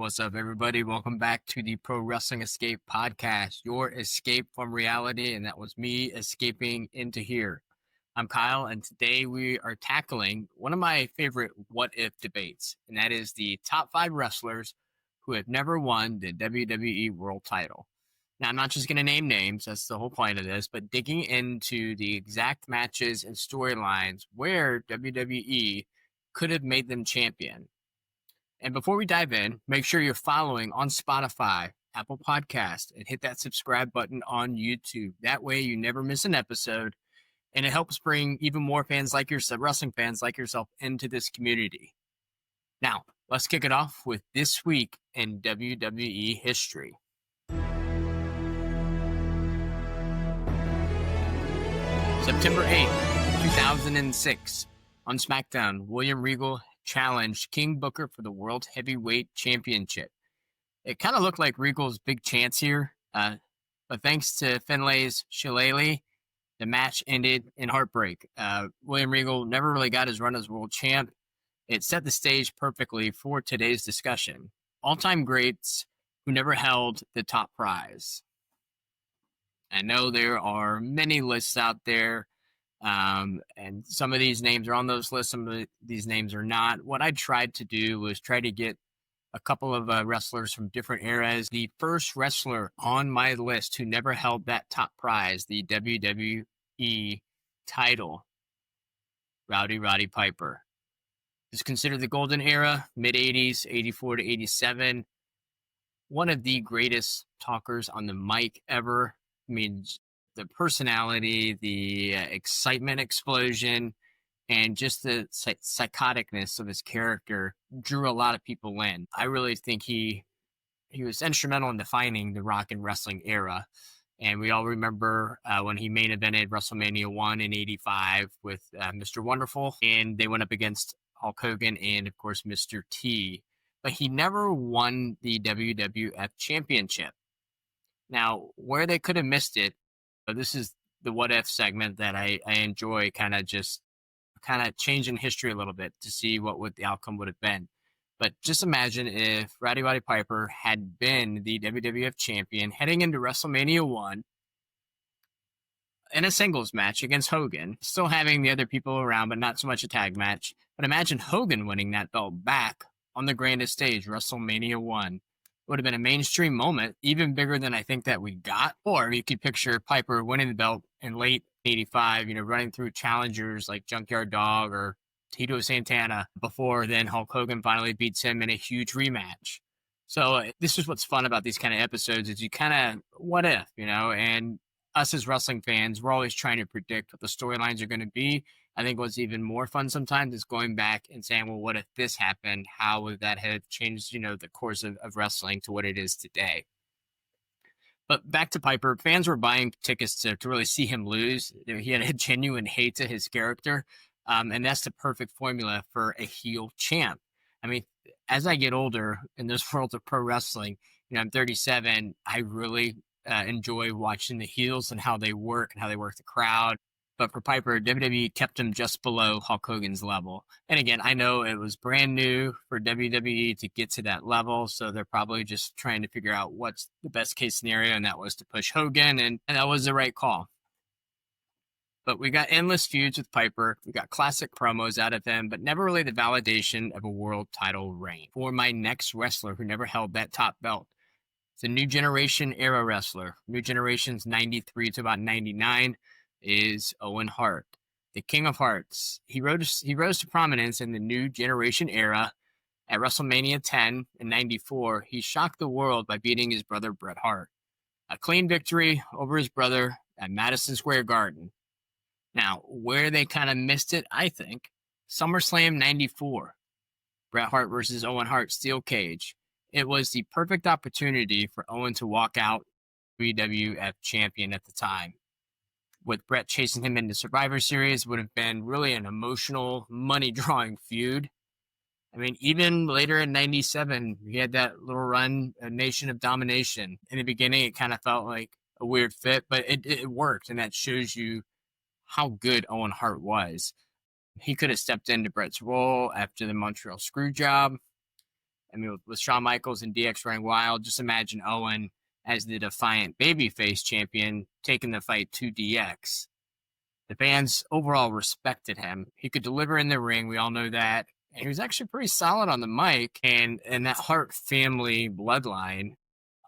What's up, everybody? Welcome back to the Pro Wrestling Escape podcast, your escape from reality, and that was me escaping into here. I'm Kyle, and today we are tackling one of my favorite what-if debates, and that is the top 5 wrestlers who have never won the WWE World title. Now, I'm not just going to name names, that's the whole point of this, but digging into the exact matches and storylines where WWE could have made them champion. And before we dive in, make sure you're following on Spotify, Apple Podcast, and hit that subscribe button on YouTube. That way you never miss an episode, and it helps bring even more fans like yourself, wrestling fans like yourself, into this community. Now, let's kick it off with this week in WWE history. September 8th, 2006. On SmackDown, William Regal challenged King Booker for the World Heavyweight Championship. It kind of looked like Regal's big chance here, but thanks to Finlay's shillelagh, the match ended in heartbreak. William Regal never really got his run as world champ. It set the stage perfectly for today's discussion. All-time greats who never held the top prize. I know there are many lists out there, and some of these names are on those lists, some of these names are not. What I tried to do was try to get a couple of wrestlers from different eras. The first wrestler on my list who never held that top prize, the WWE title, Roddy Piper. Is considered the golden era, mid-80s, 84 to 87. One of the greatest talkers on the mic ever. I mean, the personality, the excitement explosion, and just the psychoticness of his character drew a lot of people in. I really think he was instrumental in defining the rock and wrestling era. And we all remember when he main evented WrestleMania 1 in 85 with Mr. Wonderful, and they went up against Hulk Hogan and, of course, Mr. T. But he never won the WWF Championship. Now, where they could have missed it, this is the what-if segment that I enjoy, kind of changing history a little bit to see what the outcome would have been. But just imagine if Roddy Piper had been the WWF champion heading into WrestleMania 1 in a singles match against Hogan, still having the other people around, but not so much a tag match. But imagine Hogan winning that belt back on the grandest stage, WrestleMania 1. It would have been a mainstream moment, even bigger than I think that we got. Or you could picture Piper winning the belt in late 85, running through challengers like Junkyard Dog or Tito Santana before then Hulk Hogan finally beats him in a huge rematch. So this is what's fun about these kind of episodes is you kind of, what if, and us as wrestling fans, we're always trying to predict what the storylines are going to be. I think what's even more fun sometimes is going back and saying, well, what if this happened? How would that have changed, the course of wrestling to what it is today? But back to Piper, fans were buying tickets to really see him lose. He had a genuine hate to his character, and that's the perfect formula for a heel champ. I mean, as I get older in this world of pro wrestling, I'm 37, I really enjoy watching the heels and how they work the crowd. But for Piper, WWE kept him just below Hulk Hogan's level. And again, I know it was brand new for WWE to get to that level, so they're probably just trying to figure out what's the best case scenario, and that was to push Hogan, and that was the right call. But we got endless feuds with Piper. We got classic promos out of him, but never really the validation of a world title reign. For my next wrestler who never held that top belt, it's a new generation era wrestler. New generation's 93 to about 99. Is Owen Hart, the King of Hearts. He rose to prominence in the new generation era. At WrestleMania 10 in 94, he shocked the world by beating his brother Bret Hart. A clean victory over his brother at Madison Square Garden. Now, where they kind of missed it, I think, SummerSlam 94. Bret Hart versus Owen Hart steel cage. It was the perfect opportunity for Owen to walk out WWF champion at the time. With Bret chasing him into Survivor Series, would have been really an emotional, money-drawing feud. I mean, even later in 97, he had that little run, a Nation of Domination. In the beginning, it kind of felt like a weird fit, but it worked, and that shows you how good Owen Hart was. He could have stepped into Bret's role after the Montreal Screwjob. I mean, with Shawn Michaels and DX running wild, just imagine Owen as the defiant babyface champion taking the fight to DX. The fans overall respected him. He could deliver in the ring. We all know that. And he was actually pretty solid on the mic. And that Hart family bloodline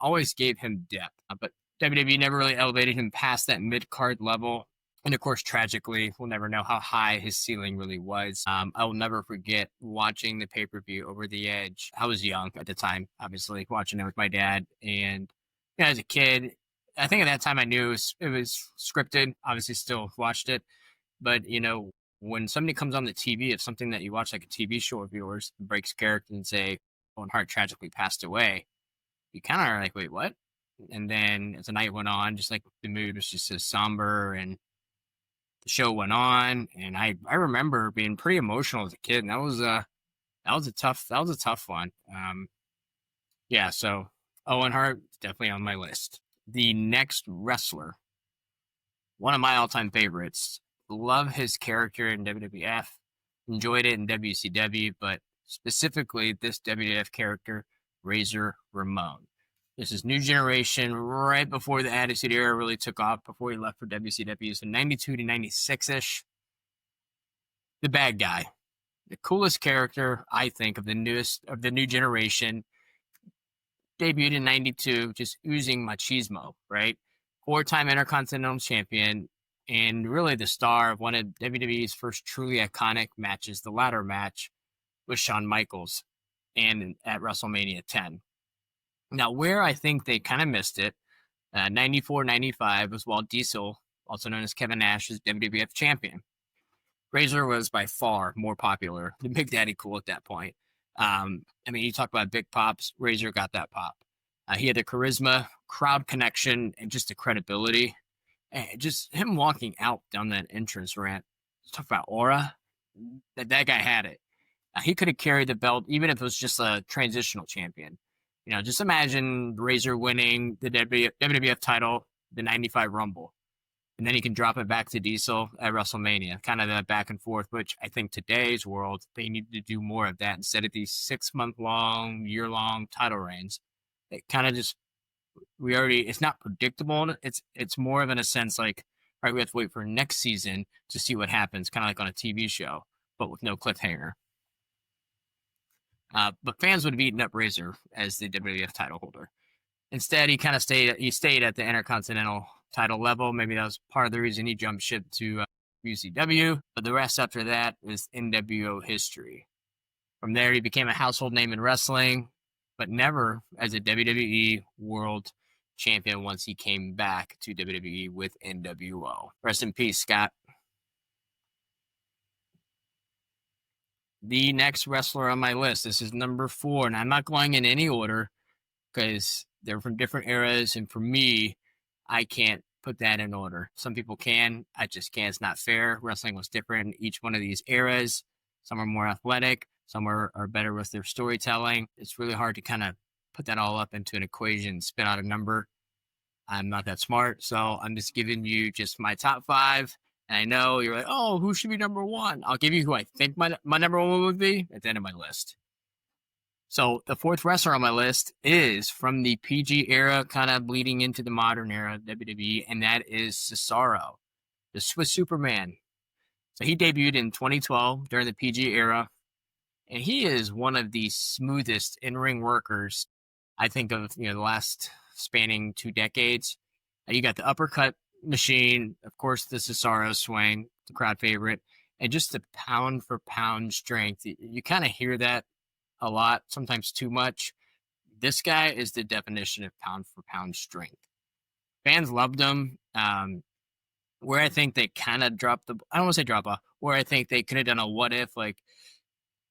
always gave him depth. But WWE never really elevated him past that mid-card level. And of course, tragically, we'll never know how high his ceiling really was. I will never forget watching the pay-per-view Over the Edge. I was young at the time, obviously, watching it with my dad. And as a kid, I think at that time I knew it was scripted. Obviously, still watched it. But, when somebody comes on the TV, if something that you watch like a TV show of yours breaks character and say, Owen Hart tragically passed away, you kind of are like, wait, what? And then as the night went on, just like the mood was just as somber and the show went on. And I remember being pretty emotional as a kid. And that was a tough one. So Owen Hart, definitely on my list. The next wrestler, one of my all-time favorites. Love his character in WWF. Enjoyed it in WCW, but specifically this WWF character, Razor Ramon. This is New Generation, right before the Attitude Era really took off, before he left for WCW, so 92 to 96-ish. The bad guy. The coolest character, I think, of the new generation. Debuted in 92, just oozing machismo, right? 4-time Intercontinental Champion, and really the star of one of WWE's first truly iconic matches, the ladder match with Shawn Michaels, and at WrestleMania 10. Now, where I think they kind of missed it, 94-95 was while Diesel, also known as Kevin Nash, is WWF champion. Razor was by far more popular than Big Daddy Cool at that point. You talk about big pops, Razor got that pop. He had the charisma, crowd connection, and just the credibility. And just him walking out down that entrance ramp, talk about aura, that guy had it. He could have carried the belt, even if it was just a transitional champion. Just imagine Razor winning the WWF title, the 95 Rumble. And then he can drop it back to Diesel at WrestleMania, kind of that back and forth, which I think today's world, they need to do more of that instead of these 6-month-long, year-long title reigns. It kind of just, it's not predictable. It's more of in a sense like, all right, we have to wait for next season to see what happens, kind of like on a TV show, but with no cliffhanger. But fans would have eaten up Razor as the WWF title holder. Instead, he kind of stayed at the Intercontinental title level. Maybe that was part of the reason he jumped ship to WCW, but the rest after that was NWO history. From there, he became a household name in wrestling, but never as a WWE World Champion once he came back to WWE with NWO. Rest in peace, Scott. The next wrestler on my list, this is number 4, and I'm not going in any order because they're from different eras, and for me, I can't put that in order. Some people can. I just can't. It's not fair. Wrestling was different in each one of these eras. Some are more athletic. Some are better with their storytelling. It's really hard to kind of put that all up into an equation, spit out a number. I'm not that smart, so I'm just giving you just my top 5. And I know you're like, oh, who should be number 1? I'll give you who I think my number 1 would be at the end of my list. So the 4th wrestler on my list is from the PG era, kind of bleeding into the modern era of WWE, and that is Cesaro, the Swiss Superman. So he debuted in 2012 during the PG era, and he is one of the smoothest in-ring workers I think of, the last spanning 2 decades. You got the uppercut machine, of course, the Cesaro swing, the crowd favorite, and just the pound-for-pound strength. You kind of hear that a lot, sometimes too much. This guy is the definition of pound-for-pound strength. Fans loved him. Where I think they kind of dropped I don't want to say drop off, where I think they could have done a what if, like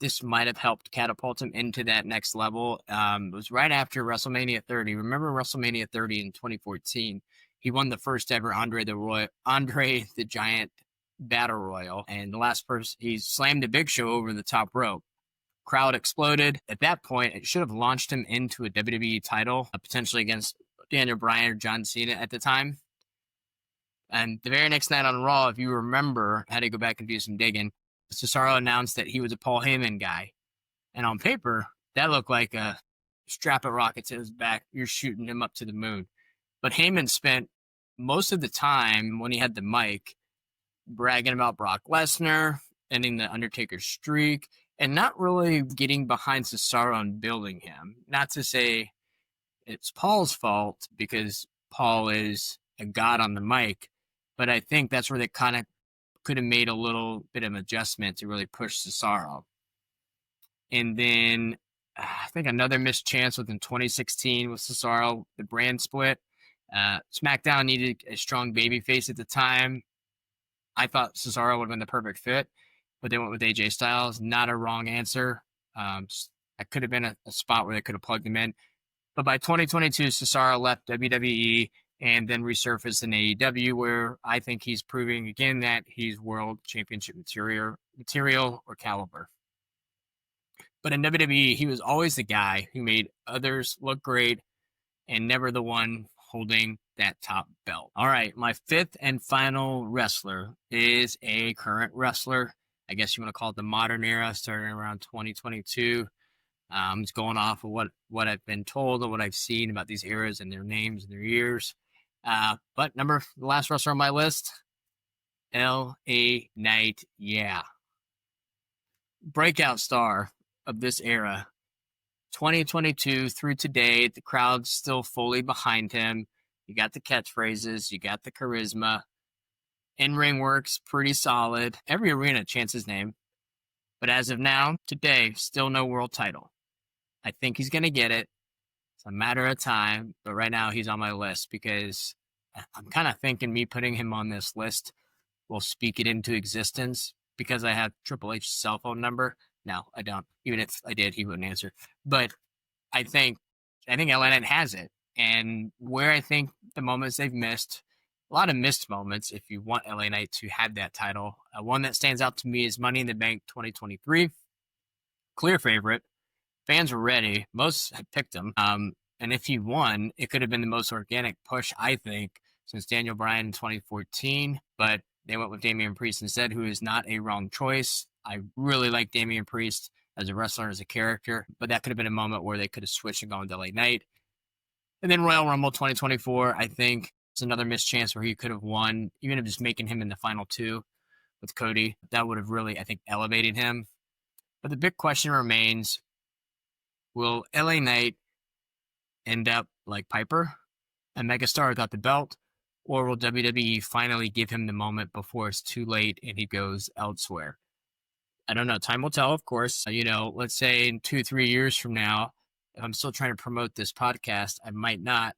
this might have helped catapult him into that next level. It was right after WrestleMania 30. Remember WrestleMania 30 in 2014? He won the first ever Andre the Giant Battle Royal, and the last person, he slammed the Big Show over the top rope. Crowd exploded. At that point, it should have launched him into a WWE title, potentially against Daniel Bryan or John Cena at the time. And the very next night on Raw, if you remember, I had to go back and do some digging, Cesaro announced that he was a Paul Heyman guy. And on paper, That looked like a strap of rockets to his back. You're shooting him up to the moon. But Heyman spent most of the time when he had the mic bragging about Brock Lesnar, ending the Undertaker's streak, and not really getting behind Cesaro and building him. Not to say it's Paul's fault, because Paul is a god on the mic, but I think that's where they kind of could have made a little bit of adjustment to really push Cesaro. And then I think another missed chance was in 2016 with Cesaro, the brand split. SmackDown needed a strong babyface at the time. I thought Cesaro would have been the perfect fit, but they went with AJ Styles. Not a wrong answer. That could have been a spot where they could have plugged him in. But by 2022, Cesaro left WWE and then resurfaced in AEW, where I think he's proving again that he's world championship material or caliber. But in WWE, he was always the guy who made others look great and never the one holding that top belt. All right, my fifth and final wrestler is a current wrestler. I guess you want to call it the modern era, starting around 2022. It's going off of what I've been told or what I've seen about these eras and their names and their years. But the last wrestler on my list, LA Knight, yeah. Breakout star of this era. 2022 through today, the crowd's still fully behind him. You got the catchphrases, you got the charisma. In-ring work's pretty solid. Every arena chants his name. But as of now, today, still no world title. I think he's going to get it. It's a matter of time. But right now, he's on my list because I'm kind of thinking me putting him on this list will speak it into existence because I have Triple H's cell phone number. No, I don't. Even if I did, he wouldn't answer. But I think LA Knight has it. And where I think the moments they've missed, a lot of missed moments if you want LA Knight to have that title. One that stands out to me is Money in the Bank 2023. Clear favorite. Fans were ready. Most had picked him. And if he won, it could have been the most organic push, I think, since Daniel Bryan in 2014. But they went with Damian Priest instead, who is not a wrong choice. I really like Damian Priest as a wrestler, as a character. But that could have been a moment where they could have switched and gone to LA Knight. And then Royal Rumble 2024, I think it's another missed chance where he could have won, even if just making him in the final two with Cody. That would have really, I think, elevated him. But the big question remains, will LA Knight end up like Piper, a megastar without the belt, or will WWE finally give him the moment before it's too late and he goes elsewhere? I don't know. Time will tell, of course. Let's say in 2-3 years from now, if I'm still trying to promote this podcast, I might not.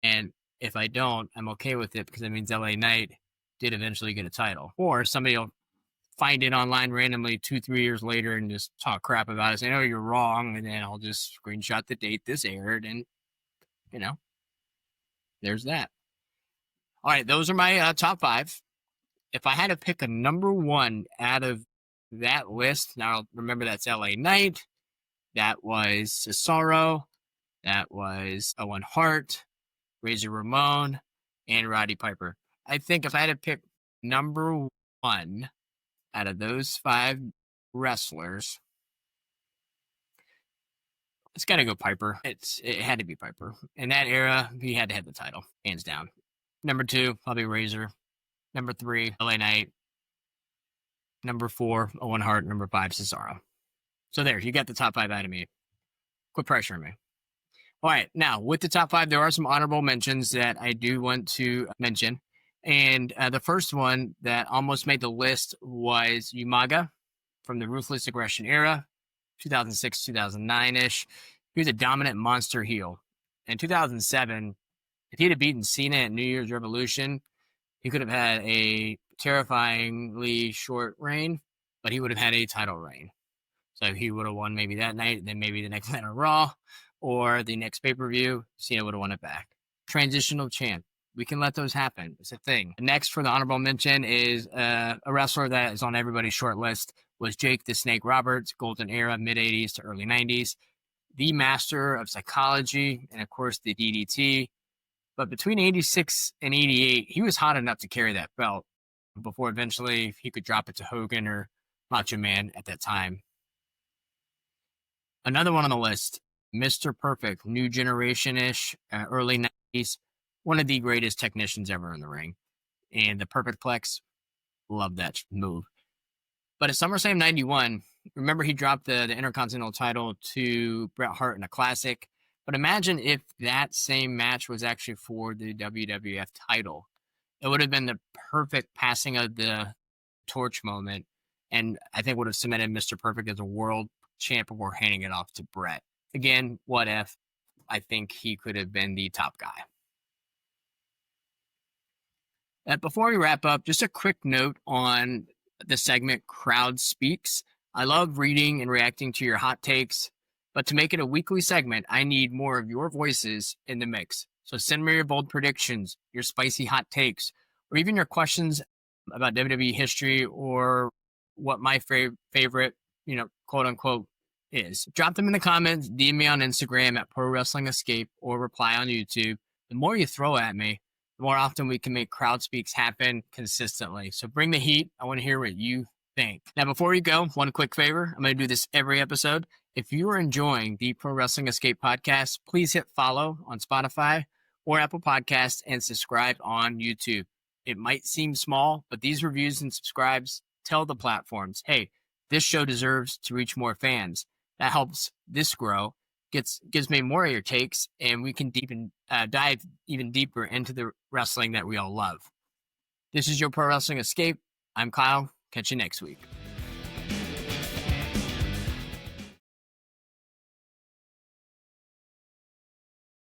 And if I don't, I'm okay with it because it means LA Knight did eventually get a title. Or somebody will find it online randomly 2-3 years later and just talk crap about it, say, "Oh, you're wrong," and then I'll just screenshot the date this aired, and there's that. All right, those are my top 5. If I had to pick a number 1 out of that list, now remember that's LA Knight, that was Cesaro, that was Owen Hart, Razor Ramon, and Roddy Piper. I think if I had to pick number 1 out of those 5 wrestlers, it's got to go Piper. It had to be Piper. In that era, he had to have the title, hands down. Number 2, probably Razor. Number 3, LA Knight. Number 4, Owen Hart. Number 5, Cesaro. So there, you got the top 5 out of me. Quit pressuring me. All right, now with the top 5, there are some honorable mentions that I do want to mention. And the first one that almost made the list was Umaga from the Ruthless Aggression era, 2006, 2009-ish. He was a dominant monster heel. In 2007, if he'd have beaten Cena at New Year's Revolution, he could have had a terrifyingly short reign, but he would have had a title reign. So he would have won maybe that night, then maybe the next night on Raw, or the next pay-per-view, Cena would have won it back. Transitional champ. We can let those happen. It's a thing. Next for the honorable mention is a wrestler that is on everybody's short list was Jake the Snake Roberts, golden era, mid-'80s to early 90s. The master of psychology and, of course, the DDT. But between 86 and 88, he was hot enough to carry that belt before eventually he could drop it to Hogan or Macho Man at that time. Another one on the list, Mr. Perfect, new generation-ish, early 90s, one of the greatest technicians ever in the ring. And the Perfect Plex, love that move. But at SummerSlam 91, remember he dropped the Intercontinental title to Bret Hart in a classic. But imagine if that same match was actually for the WWF title. It would have been the perfect passing of the torch moment. And I think would have cemented Mr. Perfect as a world champ before handing it off to Bret. Again, what if? I think he could have been the top guy. Before we wrap up, just a quick note on the segment Crowd Speaks. I love reading and reacting to your hot takes, but to make it a weekly segment, I need more of your voices in the mix. So send me your bold predictions, your spicy hot takes, or even your questions about WWE history or what my favorite, quote unquote, is. Drop them in the comments, DM me on Instagram at Pro Wrestling Escape, or reply on YouTube. The more you throw at me, the more often we can make Crowd Speaks happen consistently. So bring the heat. I want to hear what you think. Now, before we go, one quick favor. I'm going to do this every episode. If you are enjoying the Pro Wrestling Escape podcast, please hit follow on Spotify or Apple Podcasts and subscribe on YouTube. It might seem small, but these reviews and subscribes tell the platforms, hey, this show deserves to reach more fans. That helps this grow, gives me more of your takes, and we can dive even deeper into the wrestling that we all love. This is your Pro Wrestling Escape. I'm Kyle. Catch you next week.